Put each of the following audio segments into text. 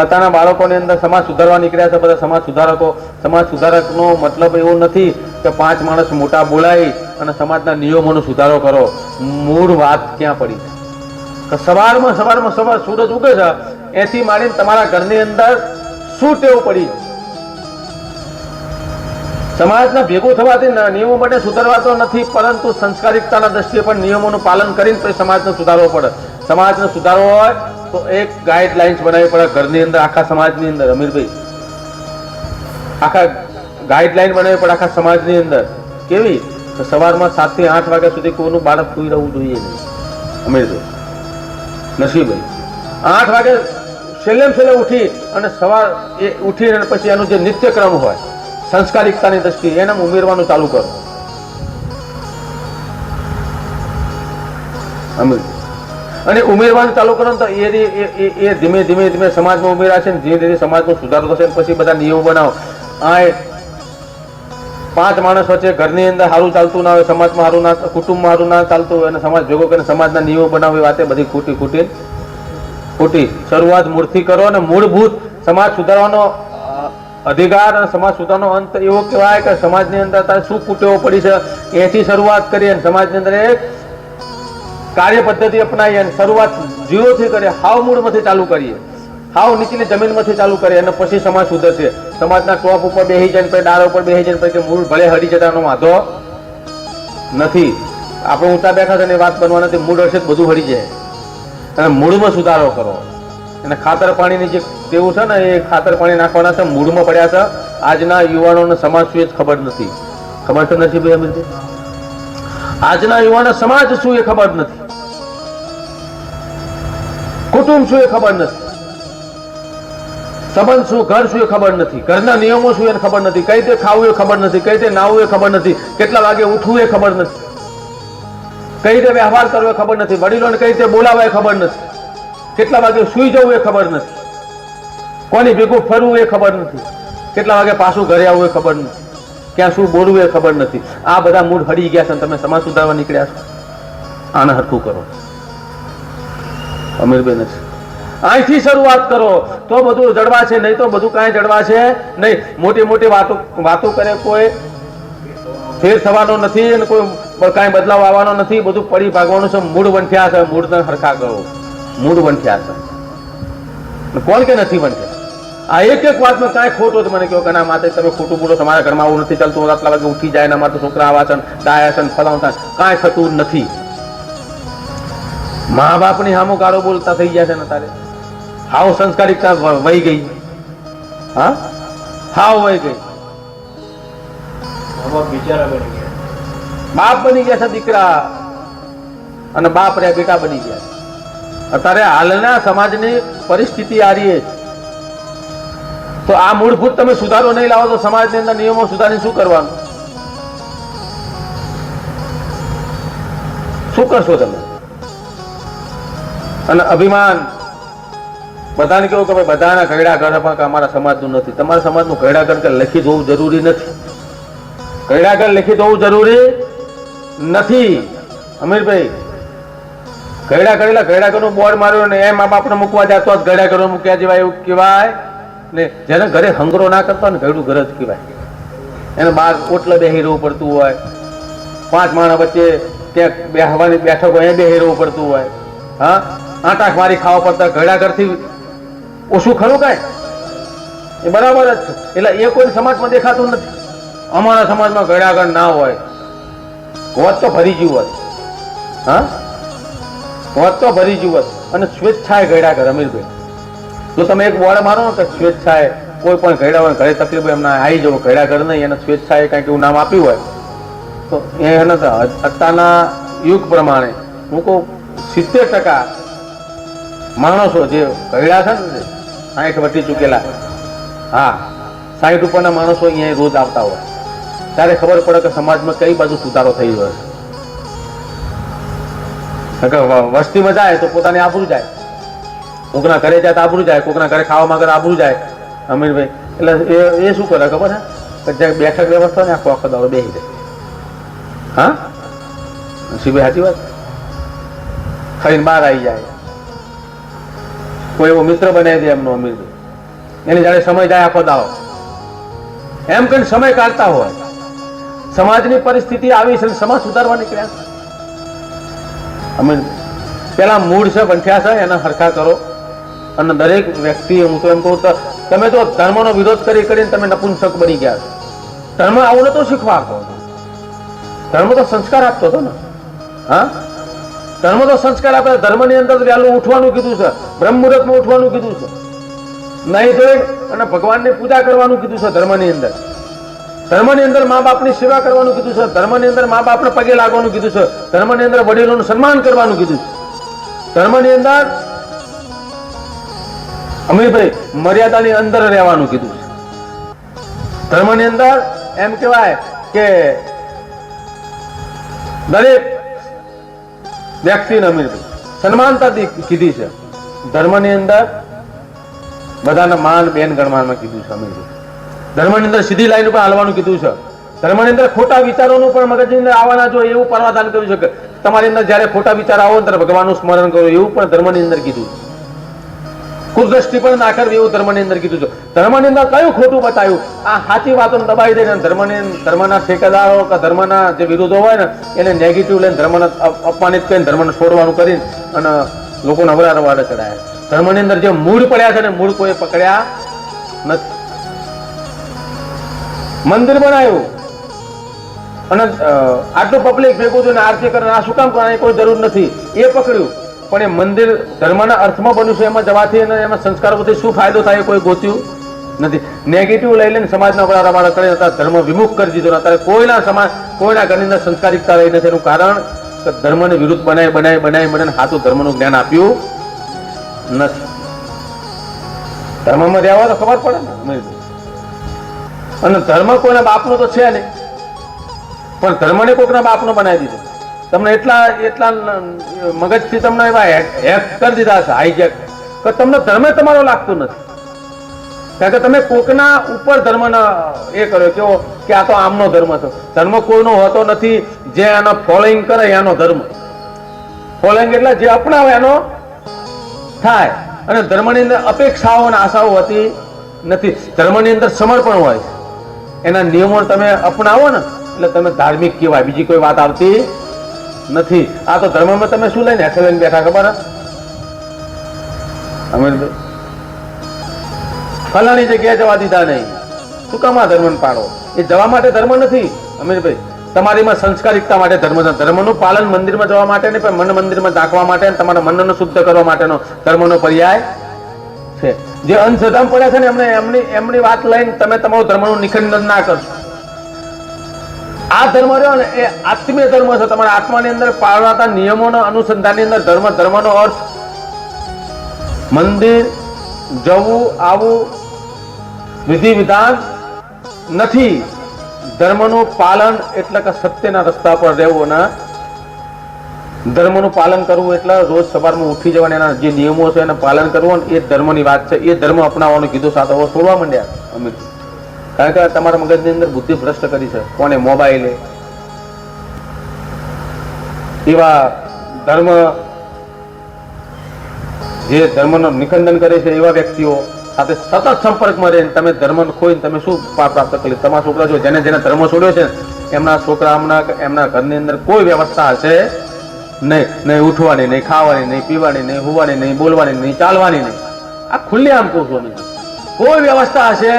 અત્યારના બાળકોની અંદર સમાજ સુધારવા નીકળ્યા છે બધા સમાજ સુધારકો. સમાજ સુધારકનો મતલબ એવો નથી કે 5 માણસ મોટા બોલાવી અને સમાજના નિયમોનો સુધારો કરો. મૂળ વાત ક્યાં પડી કે સવારમાં સૂરજ ઉગે છે એથી માંડીને તમારા ઘરની અંદર શું ટેવ પડી. સમાજના ભેગું થવાથી નિયમો માટે સુધારવા તો નથી, પરંતુ સંસ્કારિકતાના દ્રષ્ટિએ પણ નિયમોનું પાલન કરીને તો સમાજને સુધારવો પડે. સમાજને સુધારવો હોય તો એક ગાઈડલાઇન્સ બનાવવી પડે ઘરની અંદર, આખા સમાજની અંદર. અમીરભાઈ, આખા ગાઈડલાઇન બનાવવી પડે આખા સમાજની અંદર. કેવી? સવારમાં 7 થી 8 વાગ્યા સુધી કોઈનું બાળક સુઈ રહેવું જોઈએ નહીં. અમીરભાઈ, નસીબભાઈ, 8 વાગે છેલ્લે ઉઠી અને સવાર એ ઉઠી અને પછી એનું જે નિત્યક્રમ હોય સંસ્કારિકતાની દ્રષ્ટિએ એને ઉમેરવાનું ચાલુ કરો. અને ઉમેરવાનું ચાલુ કરો તો એ ધીમે ધીમે સમાજમાં ઉમેરા છે ને ધીરે ધીરે સમાજનો સુધારો થશે. પછી બધા નિયમો બનાવો. આ 5 માણસ વચ્ચે ઘરની અંદર સારું ચાલતું ના હોય, સમાજમાં સારું ના, કુટુંબમાં સારું ના ચાલતું હોય અને સમાજ ભેગો કરીને સમાજના નિયમો બનાવે, વાતે બધી ખોટી. શરૂઆત મૂળથી કરો અને મૂળભૂત સમાજ સુધારવાનો અધિકાર અને સમાજ સુધારનો અંત એવો કહેવાય કે સમાજની અંદર શું કુટેવો પડી છે એથી શરૂઆત કરીએ અને સમાજની અંદર એક કાર્ય પદ્ધતિ અપનાવીએ અને શરૂઆત 0 થી કરીએ, હાવ મૂળમાંથી ચાલુ કરીએ, હાવ નીચેની જમીનમાંથી ચાલુ કરીએ અને પછી સમાજ સુધરશે. સમાજના ટોપ ઉપર બેસી જાય, પછી ડાળા ઉપર બેસી જાય, પછી મૂળ ભલે હડી જતાનો વાંધો નથી. આપણે ઊંચા બેઠા છે ને વાત બનવા નથી, મૂળ હશે બધું હડી જાય. અને મૂળમાં સુધારો કરો. અને ખાતર પાણીની જે તેવું છે ને એ ખાતર પાણી નાખવાના છે, મૂળમાં પડ્યા છે. આજના યુવાનોને સમાજ શું એ ખબર નથી. ખબર તો નથી ભાઈ અમીરભાઈ? આજના યુવાનો સમાજ શું એ ખબર નથી, કુટુંબ શું એ ખબર નથી, સંબંધ શું, ઘર શું એ ખબર નથી, ઘરના નિયમો શું એ ખબર નથી, કઈ રીતે ખાવું એ ખબર નથી, કઈ રીતે નાવું એ ખબર નથી, કેટલા વાગે ઉઠવું એ ખબર નથી, કઈ રીતે વ્યવહાર કરવો એ ખબર નથી, વડીલોને કઈ રીતે બોલાવવા એ ખબર નથી, કેટલા વાગે સુઈ જવું એ ખબર નથી, કોની ભેગું ફરવું એ ખબર નથી, કેટલા વાગે પાછું ઘરે આવવું એ ખબર નથી, ક્યાં શું બોલવું એ ખબર નથી. આ બધા મૂળ હડી ગયા છે. તમે સમાજ સુધારવા નીકળ્યા છો, આને હરખું કરો. અમીરબેન છે અહીંથી શરૂઆત કરો તો બધું જડવાશે, નહીં તો બધું કાંઈ જડવાશે નહીં. મોટી વાતો કરે કોઈ ફેર થવાનો નથી અને કોઈ કાંઈ બદલાવ આવવાનો નથી. બધું પડી ભાગવાનું છે. મૂળ વંઠ્યા છે, મૂળને હરખા કરો. મૂળ વંઠ્યા છે. કોણ કે નથી વંઠ્યા? આ એક વાતમાં કાંઈ ખોટું મને કહો કે ના માતે તમે ખોટું બોલો, તમારા ઘરમાં આવું નથી ચાલતું, આટલા વાગે ઉઠી જાય ને અમારે છોકરા આવા છે, ડાયા છે, ફલાણ થાય, કાંઈ થતું નથી. મા બાપની સામું ગાળો બોલતા થઈ ગયા છે ને તારે. હાવ સંસ્કારિકતા વહી ગઈ. હા, હાવ વહી ગઈ. બાપ બની ગયા છે દીકરા અને બાપ રે બેટા બની ગયા. અત્યારે હાલના સમાજની પરિસ્થિતિ આ રહી. તો આ મૂળભૂત તમે સુધારો નહીં લાવો તો સમાજની અંદર નિયમો સુધારીને શું કરવાનું? શું કરશો તમે? અને અભિમાન બધાને કેવું કે ભાઈ બધાના ઘરડા ઘર પણ અમારા સમાજનું નથી. તમારા સમાજનું ઘરડા ઘર લખી હોવું જરૂરી નથી. ઘરડા ઘર લખી હોવું જરૂરી નથી. અમીરભાઈ, ઘરડા ઘરનું બોર્ડ માર્યું ને એમ મા બાપને મૂકવા જાય તો જ ઘરડા ઘર મૂક્યા જેવાય એવું કહેવાય ને. જેને ઘરે હંગરો ના કરતો ને ઘરડું ઘર જ કહેવાય. એને બહાર ઓટલે બેહી રહેવું પડતું હોય, 5 માણસ વચ્ચે ત્યાં બેહવાની બેઠકો એ બેહી રહેવું પડતું હોય. હા, આટાક મારી ખાવા પડતા ઘરડા ઘરથી ઓછું ખરું કાંઈ? એ બરાબર જ છે. એટલે એ કોઈ સમાજમાં દેખાતું નથી. અમારા સમાજમાં ઘરડા ઘર ના હોય, હોત તો ભરી ગયું હોત. હા, હોત તો ભરી ગયું હોત. અને સ્વેચ્છાએ ઘરડા ઘર. અમીરભાઈ, જો તમે એક બોર્ડ મારો ને કે સ્વેચ્છાએ કોઈ પણ ઘરડા હોય, ઘરે તકલીફ હોય, એમના આવી જવું, ઘરડા ઘર નહીં, એને સ્વેચ્છાએ કંઈક એવું નામ આપ્યું હોય તો એને અત્યારના યુગ પ્રમાણે હું કહું 70% માણસો જે ઘરડા છે ને 60 વટી ચૂકેલા, હા 60 ઉપરના માણસો અહીંયા રોજ આવતા હોય ત્યારે ખબર પડે કે સમાજમાં કઈ બાજુ સુધારો થઈ રહ્યો છે. વસ્તીમાં જાય તો પોતાની આબરૂ જાય, કોકના ઘરે જાય તો આબરૂ જાય, કોકના ઘરે ખાવા માંગે આબરૂ જાય. અમીરભાઈ, એટલે એ શું કરે ખબર છે કે જ્યાં બેઠક વ્યવસ્થા ને આખો દાડો બેસી જાય. હા, શિવાય સાચી વાત. ખાઈને બહાર આવી જાય, કોઈ એવો મિત્ર બનાવી દે એમનો અમીરભાઈ. એને જયારે સમય જાય આખો દાવો એમ કઈ સમય કાઢતા હોય. સમાજની પરિસ્થિતિ આવી છે, સમાજ સુધારવા નીકળ્યા. અમે પેલા મૂળ છે બંઠ્યા છે એને હરખા કરો. અને દરેક વ્યક્તિ, હું તો એમ કહું તો તમે તો ધર્મનો વિરોધ કરી કરીને તમે નપુંસક બની ગયા છો. ધર્મ આવું નતો શીખવા આપતો. ધર્મ તો સંસ્કાર આપતો હતો ને. હા, ધર્મ તો સંસ્કાર આપે. ધર્મની અંદર વહેલું ઉઠવાનું કીધું છે, બ્રહ્મ મુહૂર્તમાં ઉઠવાનું કીધું છે, નહીં ધોઈ અને ભગવાનની પૂજા કરવાનું કીધું છે. ધર્મની અંદર મા બાપની સેવા કરવાનું કીધું છે. ધર્મની અંદર મા બાપને પગે લાગવાનું કીધું છે. ધર્મની અંદર વડીલોનું સન્માન કરવાનું કીધું છે. ધર્મની અંદર અમીરભાઈ મર્યાદાની અંદર રહેવાનું કીધું છે. ધર્મની અંદર એમ કહેવાય કે દરેક વ્યક્તિને અમીરભાઈ સન્માનતા કીધી છે. ધર્મની અંદર બધાને માન બેન ગણવામાં કીધું છે. અમીરભાઈ ધર્મની અંદર સીધી લાઈન ઉપર હાલવાનું કીધું છે. ધર્મની અંદર ખોટા વિચારોનું પણ મગજની અંદર આવવાના જો એવું પરવાદાન કર્યું છે કે તમારી અંદર જયારે ખોટા વિચાર આવો ત્યારે ભગવાનનું સ્મરણ કરો, એવું પણ ધર્મની અંદર કીધું છે. કુદૃષ્ટિ પણ ના કરવી એવું ધર્મની અંદર કીધું છે. ધર્મની અંદર કયું ખોટું બતાવ્યું? આ સાચી વાતો દબાવી દઈને ધર્મના ઠેકેદારો કે ધર્મના જે વિરોધો હોય ને એને નેગેટિવ લઈને ધર્મને અપમાનિત કરીને ધર્મને છોડવાનું કરીને અને લોકોને અવરાર વાળે ચડાયા. ધર્મની અંદર જે મૂળ પડ્યા છે ને મૂળ કોઈ પકડ્યા નથી. મંદિર બનાવ્યું અને આટલું પબ્લિક ભેગું થયું ને આરતી કરે, આ શું કામ કરવાની કોઈ જરૂર નથી, એ પકડ્યું. પણ એ મંદિર ધર્મના અર્થમાં બન્યું છે, એમાં જવાથી અને એમાં સંસ્કારોથી શું ફાયદો થાય કોઈ ગોત્યું નથી. નેગેટિવ લઈ લઈને સમાજના વડાવાળા કરે, અત્યારે ધર્મ વિમુખ કરી દીધો. અત્યારે કોઈના ઘરની અંદર સંસ્કારિકતા રહી નથી. એનું કારણ કે ધર્મને વિરુદ્ધ બનાવીને હાથું ધર્મનું જ્ઞાન આપ્યું નથી. ધર્મમાં રહેવા તો ખબર પડે ને. અને ધર્મ કોઈના બાપનો તો છે નહીં, પણ ધર્મને કોઈકના બાપનો બનાવી દીધો. તમને એટલા મગજથી તમને એવા હેક કરી દીધા છે, હાઈજેક, કે તમને ધર્મે તમારો લાગતું નથી. કારણ કે તમે કોકના ઉપર ધર્મનો એ કર્યો કેવો કે આ તો આમનો ધર્મ છે. ધર્મ કોઈનો હોતો નથી. જે એનો ફોલોઈંગ કરે એનો ધર્મ. ફોલોઈંગ એટલે જે અપનાવે એનો થાય. અને ધર્મની અંદર અપેક્ષાઓ અને આશાઓ હોતી નથી. ધર્મની અંદર સમર્પણ હોય છે. એના નિયમો તમે અપનાવો ને એટલે તમે ધાર્મિક કહેવાય, બીજી કોઈ વાત આવતી નથી. આ તો ધર્મમાં તમે શું લઈને હેઠળ લઈને બેઠા ખબર? અમીરભાઈ ફલાણી જગ્યાએ જવા દીધા નહીં. શું કામ આ ધર્મને પાડો? એ જવા માટે ધર્મ નથી અમીરભાઈ. તમારીમાં સંસ્કારિકતા માટે ધર્મ છે. ધર્મનું પાલન મંદિરમાં જવા માટે નહીં, પણ મન મંદિરમાં રાખવા માટે, તમારા મનને શુદ્ધ કરવા માટેનો ધર્મનો પર્યાય છે. જે અંધશ્રદ્ધા પડ્યા છે ને એમની વાત લઈને તમે તમારું ધર્મનું નિખંડન ના કરશો. આ ધર્મ રહ્યો ને એ આત્મીય ધર્મ છે. તમારા આત્માની અંદર પાળવાતા નિયમોના અનુસંધાનની અંદર ધર્મનો અર્થ મંદિર જવું આવું વિધિ વિધાન નથી. ધર્મનું પાલન એટલે કે સત્યના રસ્તા પર રહેવું અને ધર્મનું પાલન કરવું એટલે રોજ સવારમાં ઉઠી જવાના એના જે નિયમો છે એનું પાલન કરવું, એ ધર્મની વાત છે. એ ધર્મ અપનાવવાનું કીધું સાથે છોડવા માંડ્યા અમીર. કારણ કે તમારા મગજની અંદર બુદ્ધિ ભ્રષ્ટ કરી છે. કોને મોબાઈલે એવા ધર્મ જે ધર્મનો નિખંડન કરે છે એવા વ્યક્તિઓ સાથે સતત સંપર્કમાં રહીને તમે ધર્મ ખોઈને તમે શું પ્રાપ્ત કરી? તમારા છોકરા જો જેને ધર્મ છોડ્યો છે એમના છોકરા એમના ઘરની અંદર કોઈ વ્યવસ્થા હશે નહીં ઉઠવાની, નહીં ખાવાની, નહીં પીવાની, નહીં હોવાની, નહીં બોલવાની, નહીં ચાલવાની, નહીં. આ ખુલ્લી આમ કહું છું. કોઈ વ્યવસ્થા હશે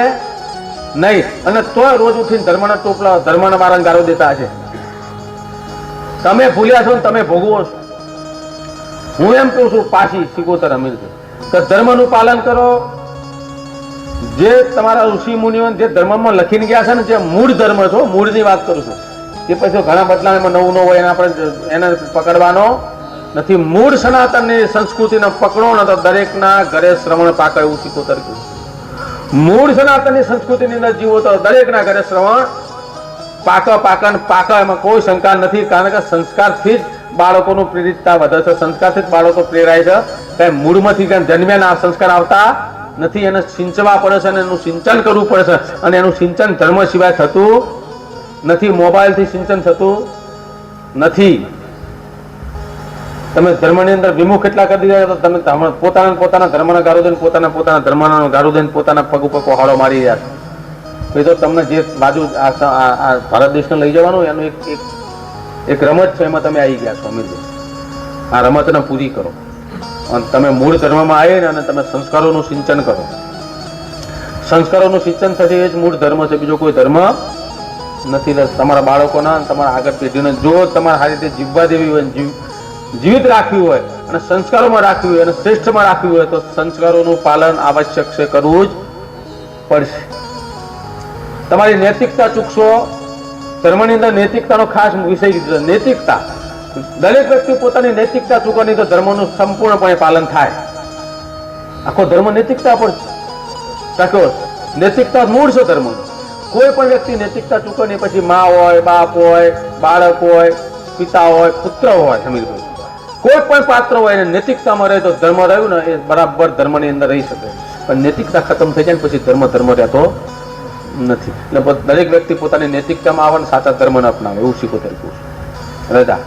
નહીં. અને તોય રોજ ઉઠીને ધર્મના ટોપલા ધર્મના વારંગારો દેતા હશે. તમે ભૂલ્યા છો ને તમે ભોગવો છો. હું એમ કહું છું પાછી સિકોતર અમીર કે ધર્મનું પાલન કરો. જે તમારા ઋષિ મુનિઓ જે ધર્મમાં લખીને ગયા છે ને, જે મૂળ ધર્મ છો, મૂળની વાત કરું છું. એ પછી ઘણા બદલામાં નવું હોય એને પકડવાનો નથી. મૂળ સનાતનની સંસ્કૃતિને પકડો ને તો દરેકના ઘરે શ્રવણ પાકે એવું સિકોતર કહ્યું. મૂળ સનાતનની સંસ્કૃતિની અંદર જીવો તો દરેકના ઘરે શ્રવણ પાકા એમાં કોઈ શંકા નથી. કારણ કે સંસ્કારથી જ બાળકોનું પ્રેરિતતા વધે છે. સંસ્કારથી જ બાળકો પ્રેરાય છે. કઈ મૂળમાંથી કઈ જન્મ્યાના સંસ્કાર આવતા નથી. એને સિંચવા પડે છે અને એનું સિંચન કરવું પડે છે. અને એનું સિંચન ધર્મ સિવાય થતું નથી. મોબાઈલથી સિંચન થતું નથી. તમે ધર્મની અંદર વિમુખ એટલા કરી દીધા તો તમે પોતાના ધર્મના ગાળો દઈને પોતાના ધર્મના ગાળો દઈને પોતાના પગ ઉપર કોહાડો મારી રહ્યા છો. એ તો તમને જે બાજુ આ ભારત દેશને લઈ જવાનું એનું એક રમત છે, એમાં તમે આવી ગયા છો. અમીરભાઈ, આ રમતને પૂરી કરો અને તમે મૂળ ધર્મમાં આવીને અને તમે સંસ્કારોનું સિંચન કરો. સંસ્કારોનું સિંચન થશે એ જ મૂળ ધર્મ છે, બીજો કોઈ ધર્મ નથી. તમારા બાળકોના તમારા આગળ પેઢીને જો તમારે સારી રીતે જીવવા દેવી હોય, જીવિત રાખવી હોય અને સંસ્કારોમાં રાખવી હોય અને શ્રેષ્ઠમાં રાખવી હોય તો સંસ્કારોનું પાલન આવશ્યક છે, કરવું જ પડશે. તમારી નૈતિકતા ચૂકશો. ધર્મની અંદર નૈતિકતાનો ખાસ વિષય છે, નૈતિકતા. દરેક વ્યક્તિ પોતાની નૈતિકતા ચૂકવાની તો ધર્મનું સંપૂર્ણપણે પાલન થાય. આખો ધર્મ નૈતિકતા પર રાખ્યો. નૈતિકતા મૂળ છે ધર્મનું. કોઈ પણ વ્યક્તિ નૈતિકતા ચૂકવાની પછી મા હોય, બાપ હોય, બાળક હોય, પિતા હોય, પુત્ર હોય, સમીરભાઈ, કોઈ પણ પાત્ર હોય એને નૈતિકતામાં રહે તો ધર્મ રહ્યું ને એ બરાબર ધર્મની અંદર રહી શકે. પણ નૈતિકતા ખતમ થઈ જાય ને પછી ધર્મ રહેતો નથી. એટલે દરેક વ્યક્તિ પોતાની નૈતિકતામાં આવે ને સાચા ધર્મને અપનાવે એવું શીખો તરીકે રજા.